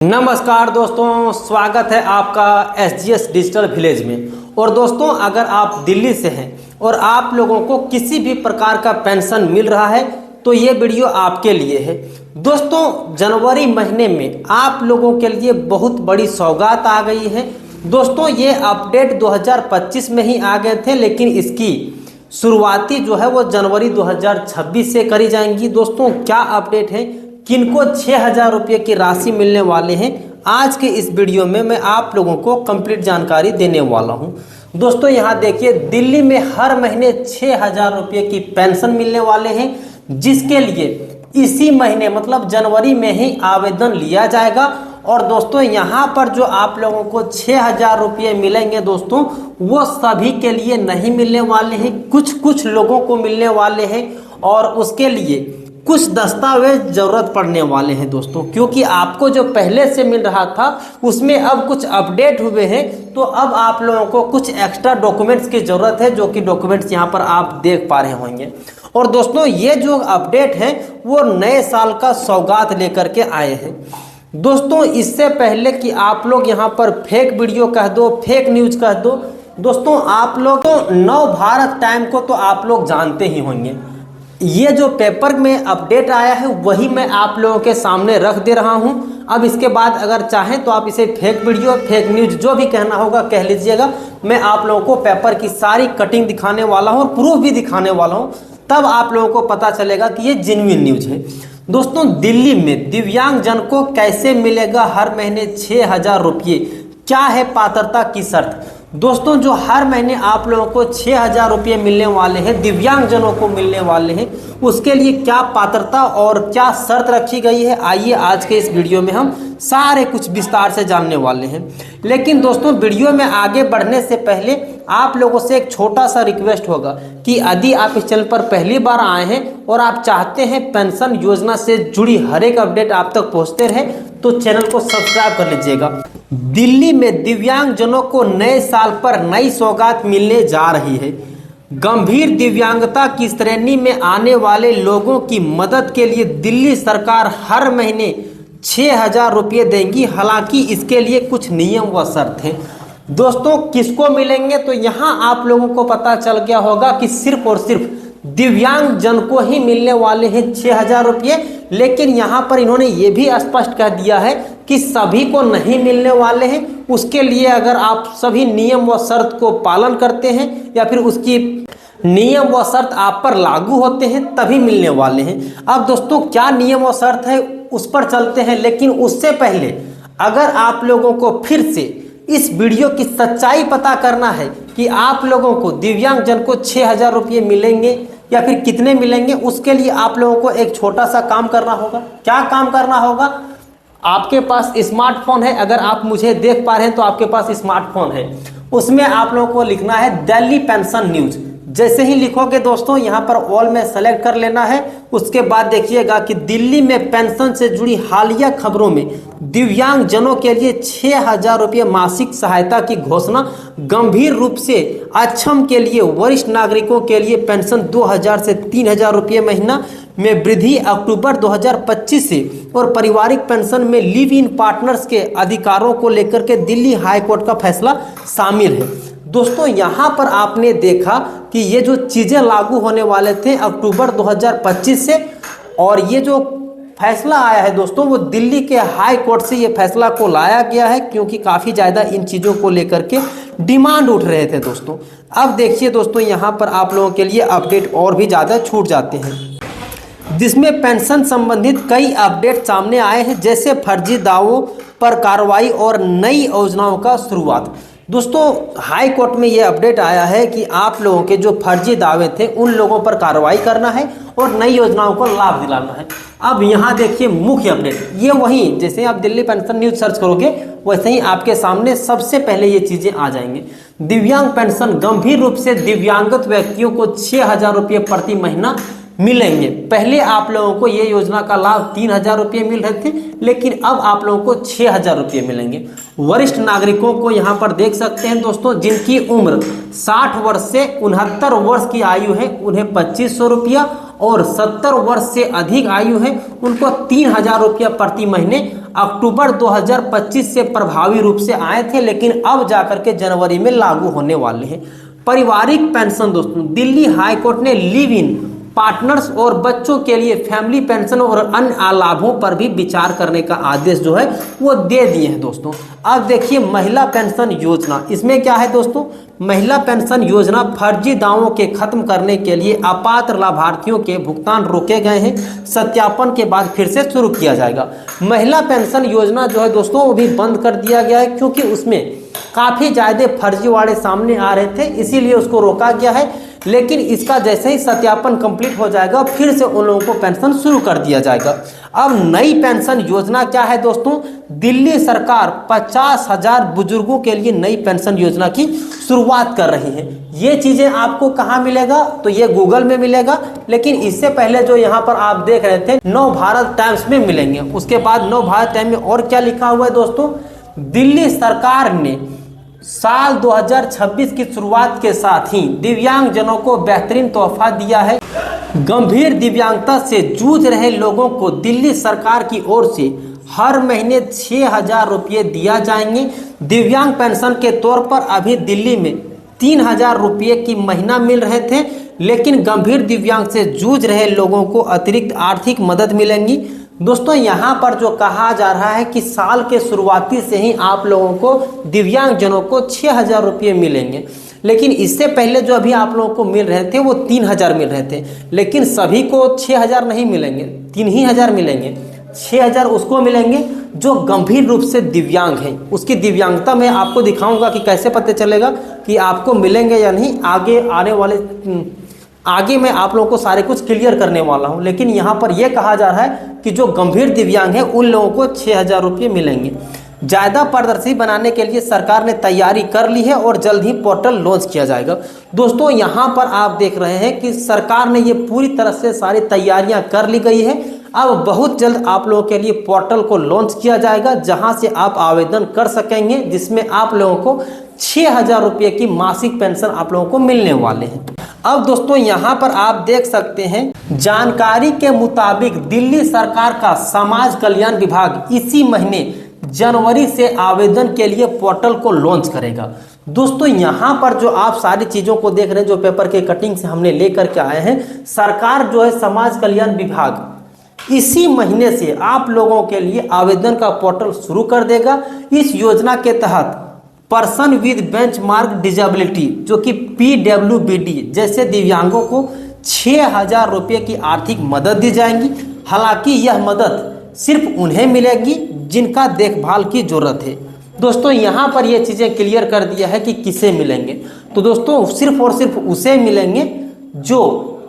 नमस्कार दोस्तों, स्वागत है आपका SGS डिजिटल विलेज में। और दोस्तों, अगर आप दिल्ली से हैं और आप लोगों को किसी भी प्रकार का पेंशन मिल रहा है तो ये वीडियो आपके लिए है। दोस्तों, जनवरी महीने में आप लोगों के लिए बहुत बड़ी सौगात आ गई है। दोस्तों, ये अपडेट 2025 में ही आ गए थे, लेकिन इसकी शुरुआती जो है वो जनवरी 2026 से करी जाएंगी। दोस्तों, क्या अपडेट है, किनको 6,000 रुपये की राशि मिलने वाले हैं, आज के इस वीडियो में मैं आप लोगों को कंप्लीट जानकारी देने वाला हूं। दोस्तों, यहां देखिए, दिल्ली में हर महीने 6,000 रुपये की पेंशन मिलने वाले हैं, जिसके लिए इसी महीने मतलब जनवरी में ही आवेदन लिया जाएगा। और दोस्तों, यहाँ पर जो आप लोगों को 6,000 रुपये मिलेंगे दोस्तों, वो सभी के लिए नहीं मिलने वाले हैं, कुछ लोगों को मिलने वाले हैं। और उसके लिए कुछ दस्तावेज जरूरत पड़ने वाले हैं दोस्तों, क्योंकि आपको जो पहले से मिल रहा था उसमें अब कुछ अपडेट हुए हैं, तो अब आप लोगों को कुछ एक्स्ट्रा डॉक्यूमेंट्स की ज़रूरत है, जो कि डॉक्यूमेंट्स यहाँ पर आप देख पा रहे होंगे। और दोस्तों, ये जो अपडेट है वो नए साल का सौगात लेकर के आए हैं। दोस्तों, इससे पहले कि आप लोग यहाँ पर फेक वीडियो कह दो, फेक न्यूज कह दो, दोस्तों आप लोग तो नव भारत टाइम को तो आप लोग जानते ही होंगे। ये जो पेपर में अपडेट आया है वही मैं आप लोगों के सामने रख दे रहा हूं। अब इसके बाद अगर चाहें तो आप इसे फेक वीडियो, फेक न्यूज जो भी कहना होगा कह लीजिएगा। मैं आप लोगों को पेपर की सारी कटिंग दिखाने वाला हूं और प्रूफ भी दिखाने वाला हूं, तब आप लोगों को पता चलेगा कि ये जेन्युइन न्यूज है। दोस्तों, दिल्ली में दिव्यांग जन को कैसे मिलेगा हर महीने 6,000 रुपये, क्या है पात्रता की शर्त। दोस्तों, जो हर महीने आप लोगों को 6,000 रुपये मिलने वाले हैं, दिव्यांग जनों को मिलने वाले हैं, उसके लिए क्या पात्रता और क्या शर्त रखी गई है, आइए आज के इस वीडियो में हम सारे कुछ विस्तार से जानने वाले हैं। लेकिन दोस्तों, वीडियो में आगे बढ़ने से पहले आप लोगों से एक छोटा सा रिक्वेस्ट होगा कि यदि आप इस चैनल पर पहली बार आए हैं और आप चाहते हैं पेंशन योजना से जुड़ी हर एक अपडेट आप तक पहुंचते रहे, तो चैनल को सब्सक्राइब कर लीजिएगा। दिल्ली में दिव्यांग जनों को नए साल पर नई सौगात मिलने जा रही है। गंभीर दिव्यांगता की श्रेणी में आने वाले लोगों की मदद के लिए दिल्ली सरकार हर महीने 6,000 रुपये देंगी। हालांकि इसके लिए कुछ नियम व शर्त हैं। दोस्तों, किसको मिलेंगे, तो यहाँ आप लोगों को पता चल गया होगा कि सिर्फ और सिर्फ दिव्यांग जन को ही मिलने वाले हैं 6,000 रुपये। लेकिन यहाँ पर इन्होंने ये भी स्पष्ट कह दिया है कि सभी को नहीं मिलने वाले हैं। उसके लिए अगर आप सभी नियम व शर्त को पालन करते हैं या फिर उसकी नियम व शर्त आप पर लागू होते हैं तभी मिलने वाले हैं। अब दोस्तों, क्या नियम व शर्त है उस पर चलते हैं, लेकिन उससे पहले अगर आप लोगों को फिर से इस वीडियो की सच्चाई पता करना है कि आप लोगों को दिव्यांग जन को 6,000 रुपये मिलेंगे या फिर कितने मिलेंगे, उसके लिए आप लोगों को एक छोटा सा काम करना होगा। क्या काम करना होगा, आपके पास स्मार्टफोन है, अगर आप मुझे देख पा रहे हैं तो आपके पास स्मार्टफोन है, उसमें आप लोगों को लिखना है दिल्ली पेंशन न्यूज। जैसे ही लिखोगे दोस्तों, यहाँ पर ऑल में सेलेक्ट कर लेना है। उसके बाद देखिएगा कि दिल्ली में पेंशन से जुड़ी हालिया खबरों में दिव्यांग जनों के लिए 6,000 रुपये मासिक सहायता की घोषणा। गंभीर रूप से अक्षम के लिए वरिष्ठ नागरिकों के लिए पेंशन 2,000 से 3,000 रुपये महीना में वृद्धि अक्टूबर 2025 से। और पारिवारिक पेंशन में लिव इन पार्टनर्स के अधिकारों को लेकर के दिल्ली हाई कोर्ट का फैसला शामिल है। दोस्तों, यहाँ पर आपने देखा कि ये जो चीज़ें लागू होने वाले थे अक्टूबर 2025 से, और ये जो फैसला आया है दोस्तों वो दिल्ली के हाई कोर्ट से ये फैसला को लाया गया है, क्योंकि काफ़ी ज़्यादा इन चीज़ों को लेकर के डिमांड उठ रहे थे दोस्तों। अब देखिए दोस्तों, यहाँ पर आप लोगों के लिए अपडेट और भी ज़्यादा छूट जाते हैं, जिसमें पेंशन संबंधित कई अपडेट सामने आए हैं, जैसे फर्जी दावों पर कार्रवाई और नई योजनाओं का शुरुआत। दोस्तों, हाई कोर्ट में ये अपडेट आया है कि आप लोगों के जो फर्जी दावे थे उन लोगों पर कार्रवाई करना है और नई योजनाओं को लाभ दिलाना है। अब यहाँ देखिए मुख्य अपडेट, ये वही जैसे आप दिल्ली पेंशन न्यूज सर्च करोगे वैसे ही आपके सामने सबसे पहले ये चीज़ें आ जाएंगे। दिव्यांग पेंशन, गंभीर रूप से दिव्यांगत व्यक्तियों को 6,000 रुपये प्रति महीना मिलेंगे। पहले आप लोगों को ये योजना का लाभ 3,000 रुपये मिल रहे थे, लेकिन अब आप लोगों को 6,000 रुपये मिलेंगे। वरिष्ठ नागरिकों को यहाँ पर देख सकते हैं दोस्तों, जिनकी उम्र 60 वर्ष से 69 वर्ष की आयु है उन्हें 2,500 रुपया, और 70 वर्ष से अधिक आयु है उनको 3,000 रुपया प्रति महीने अक्टूबर 2025 से प्रभावी रूप से आए थे, लेकिन अब जाकर के जनवरी में लागू होने वाले हैं। पारिवारिक पेंशन दोस्तों, दिल्ली हाईकोर्ट ने लिव इन पार्टनर्स और बच्चों के लिए फैमिली पेंशन और अन्य लाभों पर भी विचार करने का आदेश जो है वो दे दिए हैं दोस्तों। अब देखिए महिला पेंशन योजना, इसमें क्या है दोस्तों, महिला पेंशन योजना फर्जी दावों के खत्म करने के लिए अपात्र लाभार्थियों के भुगतान रोके गए हैं, सत्यापन के बाद फिर से शुरू किया जाएगा। महिला पेंशन योजना जो है दोस्तों वो भी बंद कर दिया गया है, क्योंकि उसमें काफ़ी ज़्यादा फर्जीवाड़े सामने आ रहे थे, इसीलिए उसको रोका गया है। लेकिन इसका जैसे ही सत्यापन कंप्लीट हो जाएगा फिर से उन लोगों को पेंशन शुरू कर दिया जाएगा। अब नई पेंशन योजना क्या है दोस्तों, दिल्ली सरकार 50,000 बुजुर्गों के लिए नई पेंशन योजना की शुरुआत कर रही है। ये चीज़ें आपको कहाँ मिलेगा, तो ये गूगल में मिलेगा, लेकिन इससे पहले जो यहाँ पर आप देख रहे थे नव भारत टाइम्स में मिलेंगे। उसके बाद नव भारत टाइम्स में और क्या लिखा हुआ है दोस्तों, दिल्ली सरकार ने साल 2026 की शुरुआत के साथ ही दिव्यांगजनों को बेहतरीन तोहफा दिया है। गंभीर दिव्यांगता से जूझ रहे लोगों को दिल्ली सरकार की ओर से हर महीने 6,000 रुपये दिया जाएंगे। दिव्यांग पेंशन के तौर पर अभी दिल्ली में 3,000 रुपये की महीना मिल रहे थे, लेकिन गंभीर दिव्यांग से जूझ रहे लोगों को अतिरिक्त आर्थिक मदद मिलेंगी। दोस्तों यहाँ पर जो कहा जा रहा है कि साल के शुरुआती से ही आप लोगों को दिव्यांगजनों को 6,000 रुपये मिलेंगे, लेकिन इससे पहले जो अभी आप लोगों को मिल रहे थे वो 3,000 मिल रहे थे, लेकिन सभी को 6,000 नहीं मिलेंगे, 3,000 मिलेंगे। 6,000 उसको मिलेंगे जो गंभीर रूप से दिव्यांग है। उसकी दिव्यांगता मैं आपको दिखाऊंगा कि कैसे पता चलेगा कि आपको मिलेंगे या नहीं, आगे मैं आप लोगों को सारे कुछ क्लियर करने वाला हूं। लेकिन यहाँ पर यह कहा जा रहा है कि जो गंभीर दिव्यांग है उन लोगों को 6,000 रुपये मिलेंगे। ज़्यादा पारदर्शी बनाने के लिए सरकार ने तैयारी कर ली है और जल्द ही पोर्टल लॉन्च किया जाएगा। दोस्तों यहाँ पर आप देख रहे हैं कि सरकार ने ये पूरी तरह से सारी तैयारियां कर ली गई है। अब बहुत जल्द आप लोगों के लिए पोर्टल को लॉन्च किया जाएगा, जहां से आप आवेदन कर सकेंगे, जिसमें आप लोगों को 6,000 रुपये की मासिक पेंशन आप लोगों को मिलने वाले हैं। अब दोस्तों यहाँ पर आप देख सकते हैं, जानकारी के मुताबिक दिल्ली सरकार का समाज कल्याण विभाग इसी महीने जनवरी से आवेदन के लिए पोर्टल को लॉन्च करेगा। दोस्तों यहाँ पर जो आप सारी चीज़ों को देख रहे हैं, जो पेपर के कटिंग से हमने लेकर के आए हैं, सरकार जो है समाज कल्याण विभाग इसी महीने से आप लोगों के लिए आवेदन का पोर्टल शुरू कर देगा। इस योजना के तहत पर्सन विद बेंचमार्क डिजेबिलिटी जो कि PWBD जैसे दिव्यांगों को 6,000 रुपये की आर्थिक मदद दी जाएंगी। हालांकि यह मदद सिर्फ उन्हें मिलेगी जिनका देखभाल की जरूरत है। दोस्तों यहाँ पर यह चीज़ें क्लियर कर दिया है कि किसे मिलेंगे, तो दोस्तों सिर्फ और सिर्फ उसे मिलेंगे जो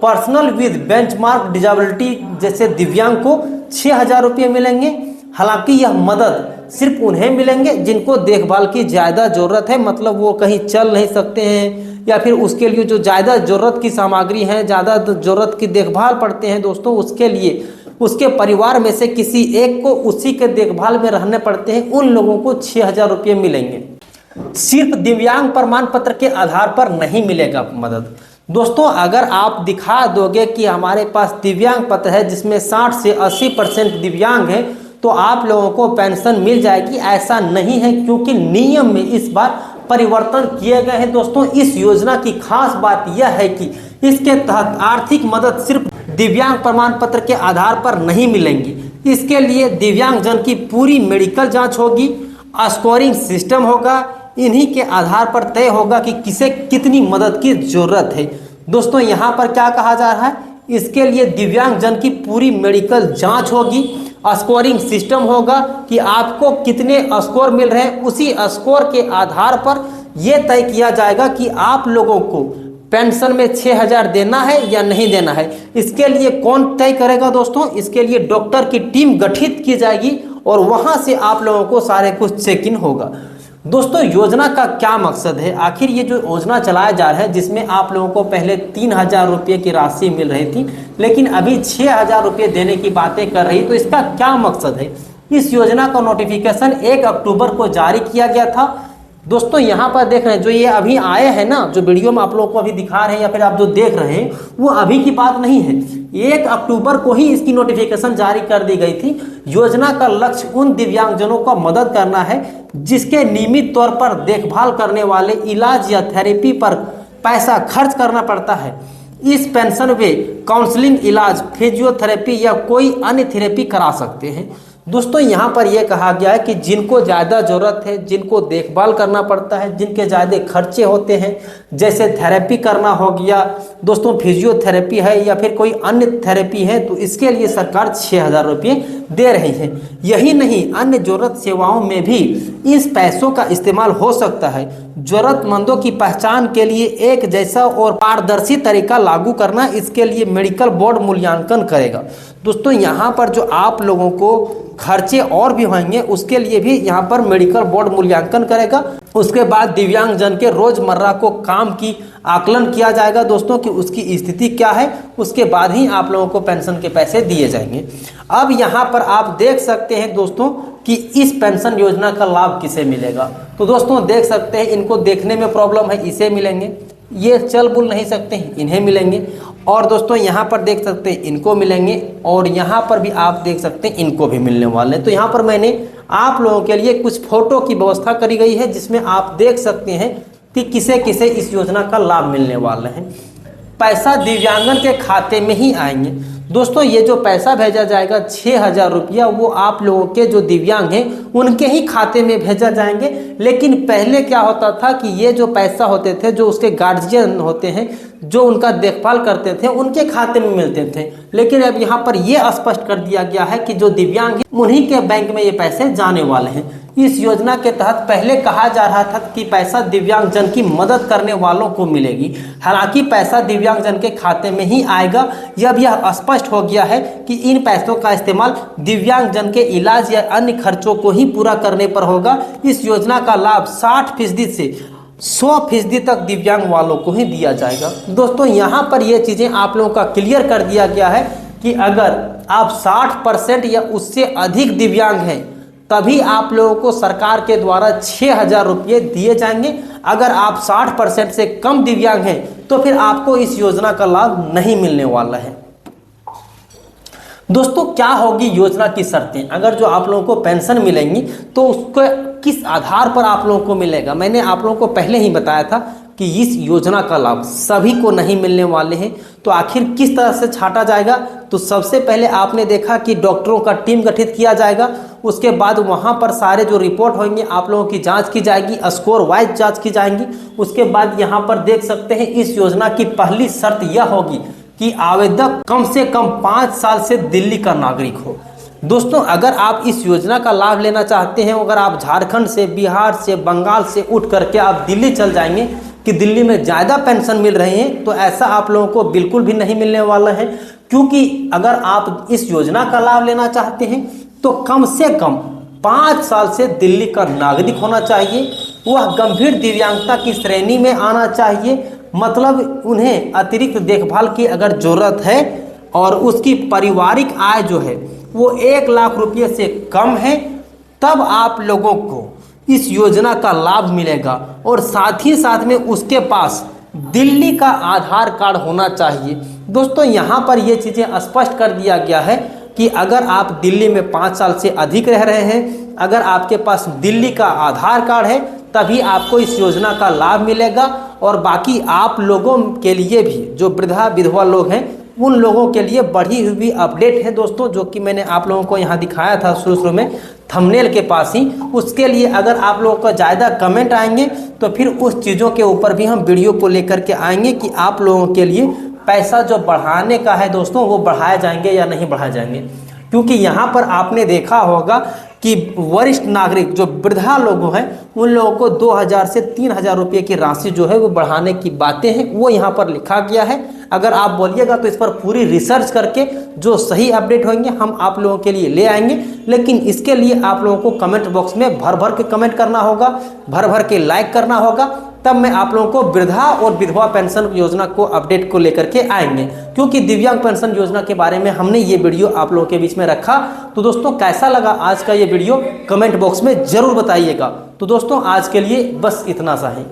पर्सनल विद बेंचमार्क डिजेबिलिटी जैसे दिव्यांग को 6,000 रुपये मिलेंगे। हालांकि यह मदद सिर्फ उन्हें मिलेंगे जिनको देखभाल की ज़्यादा ज़रूरत है, मतलब वो कहीं चल नहीं सकते हैं या फिर उसके लिए जो ज़्यादा ज़रूरत की सामग्री है, ज़्यादा ज़रूरत की देखभाल पड़ते हैं दोस्तों, उसके लिए उसके परिवार में से किसी एक को उसी के देखभाल में रहने पड़ते हैं, उन लोगों को 6,000 रुपये मिलेंगे। सिर्फ दिव्यांग प्रमाण पत्र के आधार पर नहीं मिलेगा मदद। दोस्तों अगर आप दिखा दोगे कि हमारे पास दिव्यांग पत्र है जिसमें 60 से 80% दिव्यांग है तो आप लोगों को पेंशन मिल जाएगी, ऐसा नहीं है, क्योंकि नियम में इस बार परिवर्तन किए गए हैं। दोस्तों इस योजना की खास बात यह है कि इसके तहत आर्थिक मदद सिर्फ दिव्यांग प्रमाण पत्र के आधार पर नहीं मिलेंगी। इसके लिए दिव्यांगजन की पूरी मेडिकल जांच होगी, स्कोरिंग सिस्टम होगा, इन्हीं के आधार पर तय होगा कि किसे कितनी मदद की जरूरत है। दोस्तों यहाँ पर क्या कहा जा रहा है, इसके लिए दिव्यांगजन की पूरी मेडिकल जांच होगी, स्कोरिंग सिस्टम होगा कि आपको कितने स्कोर मिल रहे हैं, उसी स्कोर के आधार पर यह तय किया जाएगा कि आप लोगों को पेंशन में 6,000 देना है या नहीं देना है। इसके लिए कौन तय करेगा दोस्तों, इसके लिए डॉक्टर की टीम गठित की जाएगी और वहां से आप लोगों को सारे कुछ चेक इन होगा। दोस्तों योजना का क्या मकसद है, आखिर ये जो योजना चलाया जा रहा है जिसमें आप लोगों को पहले 3,000 रुपये की राशि मिल रही थी लेकिन अभी 6,000 रुपये देने की बातें कर रही, तो इसका क्या मकसद है। इस योजना का नोटिफिकेशन 1 अक्टूबर को जारी किया गया था। दोस्तों यहाँ पर देख रहे हैं जो ये अभी आए हैं ना, जो वीडियो में आप लोगों को अभी दिखा रहे हैं या फिर आप जो देख रहे हैं वो अभी की बात नहीं है, 1 अक्टूबर को ही इसकी नोटिफिकेशन जारी कर दी गई थी। योजना का लक्ष्य उन दिव्यांगजनों को मदद करना है जिसके नियमित तौर पर देखभाल करने वाले इलाज या थेरेपी पर पैसा खर्च करना पड़ता है। इस पेंशन वे काउंसलिंग, इलाज, फिजियोथेरेपी या कोई अन्य थेरेपी करा सकते हैं। दोस्तों यहाँ पर यह कहा गया है कि जिनको ज़्यादा ज़रूरत है, जिनको देखभाल करना पड़ता है, जिनके ज़्यादा खर्चे होते हैं, जैसे थेरेपी करना हो गया दोस्तों, फिजियोथेरेपी है या फिर कोई अन्य थेरेपी है, तो इसके लिए सरकार 6,000 रुपये दे रही है। यही नहीं, अन्य ज़रूरत सेवाओं में भी इस पैसों का इस्तेमाल हो सकता है। ज़रूरतमंदों की पहचान के लिए एक जैसा और पारदर्शी तरीका लागू करना, इसके लिए मेडिकल बोर्ड मूल्यांकन करेगा। दोस्तों यहाँ पर जो आप लोगों को खर्चे और भी होंगे उसके लिए भी यहाँ पर मेडिकल बोर्ड मूल्यांकन करेगा। उसके बाद दिव्यांगजन के रोजमर्रा को काम की आकलन किया जाएगा दोस्तों कि उसकी स्थिति क्या है, उसके बाद ही आप लोगों को पेंशन के पैसे दिए जाएंगे। अब यहाँ पर आप देख सकते हैं दोस्तों कि इस पेंशन योजना का लाभ किसे मिलेगा। तो दोस्तों देख सकते हैं, इनको देखने में प्रॉब्लम है, इसे मिलेंगे, ये चल बुल नहीं सकते हैं, इन्हें मिलेंगे, और दोस्तों यहाँ पर देख सकते हैं इनको मिलेंगे, और यहाँ पर भी आप देख सकते हैं इनको भी मिलने वाले हैं। तो यहाँ पर मैंने आप लोगों के लिए कुछ फोटो की व्यवस्था करी गई है जिसमें आप देख सकते हैं कि किसे किसे इस योजना का लाभ मिलने वाला है। पैसा दिव्यांगन के खाते में ही आएंगे दोस्तों। ये जो पैसा भेजा जाएगा 6,000 रुपया, वो आप लोगों के जो दिव्यांग हैं उनके ही खाते में भेजा जाएंगे। लेकिन पहले क्या होता था कि ये जो पैसा होते थे, जो उसके गार्जियन होते हैं, जो उनका देखभाल करते थे, उनके खाते में मिलते थे। लेकिन अब यहाँ पर यह स्पष्ट कर दिया गया है कि जो दिव्यांग हैं उन्हीं के बैंक में ये पैसे जाने वाले हैं। इस योजना के तहत पहले कहा जा रहा था कि पैसा दिव्यांगजन की मदद करने वालों को मिलेगी, हालांकि पैसा दिव्यांगजन के खाते में ही आएगा। अब यह स्पष्ट हो गया है कि इन पैसों का इस्तेमाल दिव्यांगजन के इलाज या अन्य खर्चों को ही पूरा करने पर होगा। इस योजना का लाभ 60% से 100% तक दिव्यांग वालों को ही दिया जाएगा। दोस्तों यहाँ पर ये चीज़ें आप लोगों का क्लियर कर दिया गया है कि अगर आप 60% या उससे अधिक दिव्यांग हैं तभी आप लोगों को सरकार के द्वारा 6,000 रुपये दिए जाएंगे। अगर आप 60% से कम दिव्यांग हैं तो फिर आपको इस योजना का लाभ नहीं मिलने वाला है। दोस्तों क्या होगी योजना की शर्तें, अगर जो आप लोगों को पेंशन मिलेंगी तो उसको किस आधार पर आप लोगों को मिलेगा। मैंने आप लोगों को पहले ही बताया था कि इस योजना का लाभ सभी को नहीं मिलने वाले हैं। तो आखिर किस तरह से छांटा जाएगा, तो सबसे पहले आपने देखा कि डॉक्टरों का टीम गठित किया जाएगा। उसके बाद वहां पर सारे जो रिपोर्ट होंगे आप लोगों की जांच की जाएगी, स्कोर वाइज जांच की जाएंगी। उसके बाद यहाँ पर देख सकते हैं इस योजना की पहली शर्त यह होगी कि आवेदक कम से कम 5 साल से दिल्ली का नागरिक हो। दोस्तों अगर आप इस योजना का लाभ लेना चाहते हैं, अगर आप झारखंड से, बिहार से, बंगाल से उठ करके आप दिल्ली चल जाएंगे कि दिल्ली में ज़्यादा पेंशन मिल रही है, तो ऐसा आप लोगों को बिल्कुल भी नहीं मिलने वाला है। क्योंकि अगर आप इस योजना का लाभ लेना चाहते हैं तो कम से कम 5 साल से दिल्ली का नागरिक होना चाहिए, वह गंभीर दिव्यांगता की श्रेणी में आना चाहिए, मतलब उन्हें अतिरिक्त देखभाल की अगर ज़रूरत है और उसकी पारिवारिक आय जो है वो 1 लाख रुपये से कम है, तब आप लोगों को इस योजना का लाभ मिलेगा। और साथ ही साथ में उसके पास दिल्ली का आधार कार्ड होना चाहिए। दोस्तों यहाँ पर ये चीज़ें स्पष्ट कर दिया गया है कि अगर आप दिल्ली में 5 साल से अधिक रह रहे हैं, अगर आपके पास दिल्ली का आधार कार्ड है, तभी आपको इस योजना का लाभ मिलेगा। और बाकी आप लोगों के लिए भी, जो वृद्धा विधवा लोग हैं, उन लोगों के लिए बढ़ी हुई अपडेट है दोस्तों, जो कि मैंने आप लोगों को यहाँ दिखाया था शुरू में थंबनेल के पास ही। उसके लिए अगर आप लोगों का ज़्यादा कमेंट आएंगे तो फिर उस चीज़ों के ऊपर भी हम वीडियो को लेकर के आएंगे कि आप लोगों के लिए पैसा जो बढ़ाने का है दोस्तों वो बढ़ाए जाएंगे या नहीं बढ़ाए जाएंगे। क्योंकि यहाँ पर आपने देखा होगा कि वरिष्ठ नागरिक जो वृद्धा लोग हैं उन लोगों को 2,000 से 3,000 रुपये की राशि जो है वो बढ़ाने की बातें हैं, वो यहाँ पर लिखा गया है। अगर आप बोलिएगा तो इस पर पूरी रिसर्च करके जो सही अपडेट होंगे हम आप लोगों के लिए ले आएंगे। लेकिन इसके लिए आप लोगों को कमेंट बॉक्स में भर भर के कमेंट करना होगा, भर भर के लाइक करना होगा, तब मैं आप लोगों को वृद्धा और विधवा पेंशन योजना को अपडेट को लेकर के आएंगे। क्योंकि दिव्यांग पेंशन योजना के बारे में हमने ये वीडियो आप लोगों के बीच में रखा। तो दोस्तों कैसा लगा आज का ये वीडियो कमेंट बॉक्स में जरूर बताइएगा। तो दोस्तों आज के लिए बस इतना सा है।